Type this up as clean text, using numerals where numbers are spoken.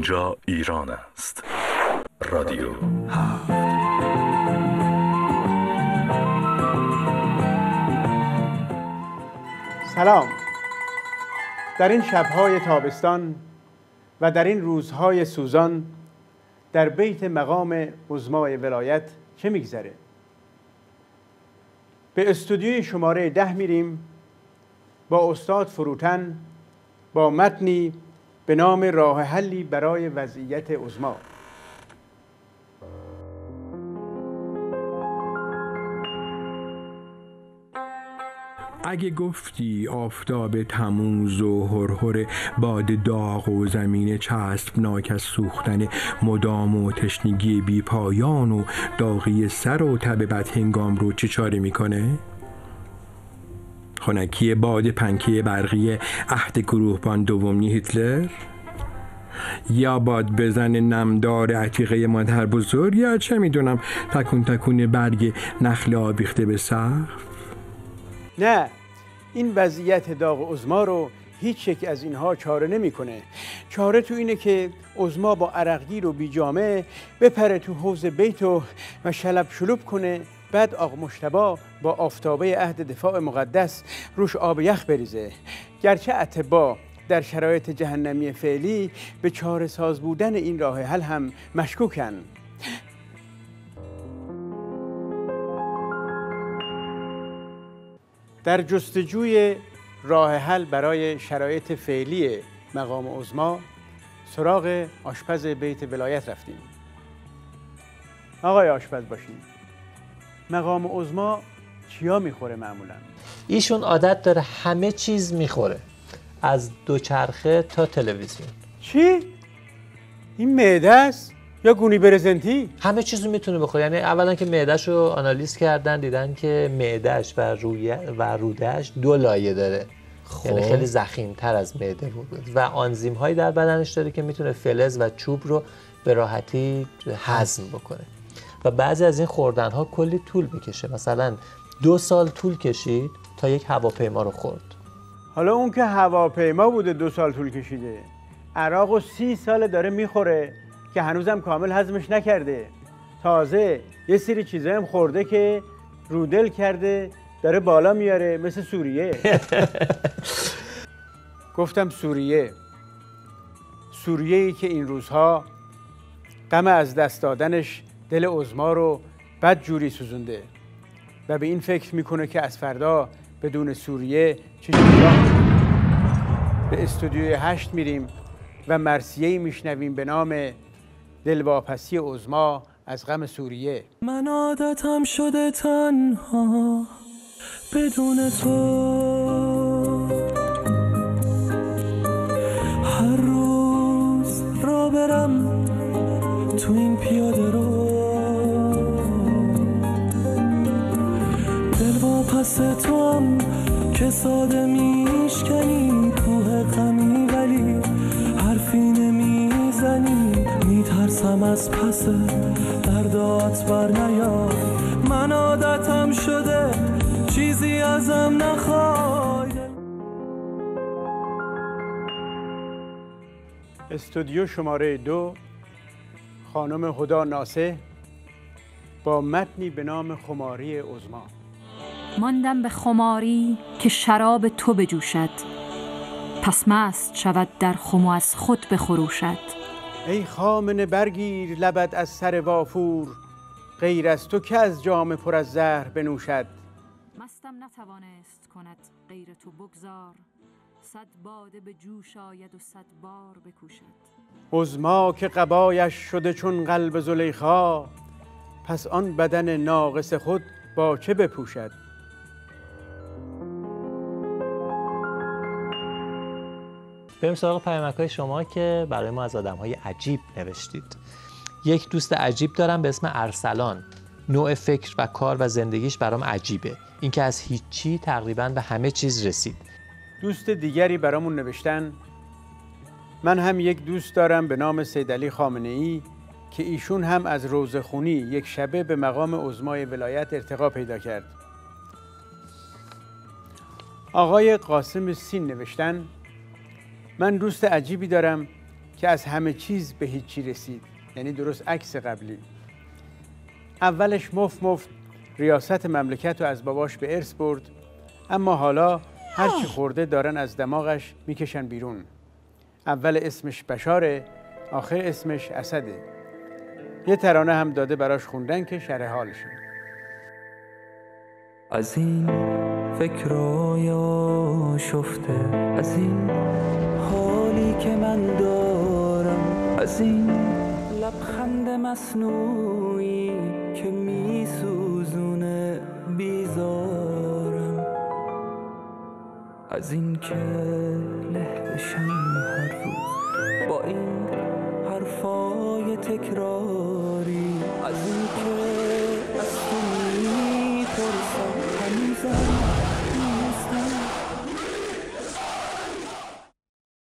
اینجا ایران است. رادیو سلام. در این شب‌های تابستان و در این روزهای سوزان در بیت مقام عظمای ولایت چه میگذره؟ به استودیوی شماره 10 میریم با استاد فروتن با متنی به نام راه حلی برای وضعیت عظما. اگه گفتی آفتاب تموز و هرهر باد داغ و زمین چسبناک از سوختن مدام و تشنگی بی پایان و داغی سر و تب بدهنگام رو چه چاره میکنه؟ خنکی باد پنکه برقی عهد گروهبان دومی هیتلر؟ یا باد بزن نمدار عتیقه مادر بزرگ، یا چه میدونم تکون تکون برگ نخل آویخته به سقف؟ نه، این وضعیت داغ عظما رو هیچ یک از اینها چاره نمیکنه. چاره تو اینه که عظما با عرقگیر و بیجامه بپره تو حوض بیت و شلب شلوب کنه، بعد آق مجتبی با آفتابه عهد دفاع مقدس روش آب یخ بریزه. گرچه اطباء در شرایط جهنمی فعلی به چاره ساز بودن این راه حل هم مشکوکن. در جستجوی راه حل برای شرایط فعلی مقام عظما سراغ آشپز بیت ولایت رفتیم. آقای آشپز باشین، مقام عظما چیا میخوره معمولا؟ ایشون عادت داره همه چیز میخوره، از دوچرخه تا تلویزیون. چی؟ این معده است یا گونی برزنتی؟ همه چیزو میتونه بخوره. یعنی اولا که معده‌ش رو آنالیز کردن، دیدن که معده‌اش و روده‌اش 2 لایه داره. یعنی خیلی ضخیم‌تر از معده بود و آنزیم هایی در بدنش داره که میتونه فلز و چوب رو به راحتی هضم بکنه. و بعضی از این خوردن‌ها کلی طول میکشه. مثلا 2 سال طول کشید تا یک هواپیما رو خورد. حالا اون که هواپیما بوده 2 سال طول کشیده، عراق و 30 سال داره میخوره که هنوزم کامل هضمش نکرده. تازه یه سری چیزا هم خورده که رودل کرده داره بالا میاره، مثل سوریه. گفتم سوریه‌ای که این روزها غم از دست دادنش دل عظما رو بد جوری سوزونده و به این فکر میکنه که از فردا بدون سوریه چجوری راه به استودیوی 8 میریم و مرثیه‌ای میشنویم به نام دلواپسی عظما از غم سوریه. من عادتم شده تنها بدون تو، هر روز را برم تو این پیاده رو، دلواپس تو هم که ساده میشکنی کوه غمی، ولی حرفی نمیزنی، میترسم از پس دردات بر نیاد. من عادتم شده چیزی ازم نخوای. استودیو شماره 2 خانم هدا ناسه با متنی به نام خماری عظما. ماندم به خماری که شراب تو بجوشد، پس مست شود در خم و از خود بخروشد. ای خامنه برگیر لبت از سر وافور، غیر از تو که از جام پر از زهر بنوشد. مستم نتوانست کند غیر تو بگذار، 100 باده به جوش آید و 100 بار بکوشد. عظما که قبایش شده چون قلب زلیخا، پس آن بدن ناقص خود با چه بپوشد. بریم سراغ پیامک‌های شما که برای ما از آدم‌های عجیب نوشتید. یک دوست عجیب دارم به اسم ارسلان. نوع فکر و کار و زندگیش برام عجیبه. اینکه از هیچی تقریباً به همه چیز رسید. دوست دیگری برامون نوشتن من هم یک دوست دارم به نام سیدعلی خامنه‌ای که ایشون هم از روزخونی یک شبه به مقام عظمای ولایت ارتقا پیدا کرد. آقای قاسم سین نوشتن من دوست عجیبی دارم که از همه چیز به هیچی رسید، یعنی درست عکس قبلی. اولش مفت ریاست مملکت رو از باباش به ارث برد، اما حالا هر چی خورده دارن از دماغش میکشن بیرون. اول اسمش بشاره، آخر اسمش اسده. یه ترانه هم داده براش خوندن که شرح حالشه. از این فکرای آشفته، از این حالی که من دارم، از این لبخند مصنوعی که میسوزونه بیزارم، از این که له بشم هر روز با این حرفای تکرار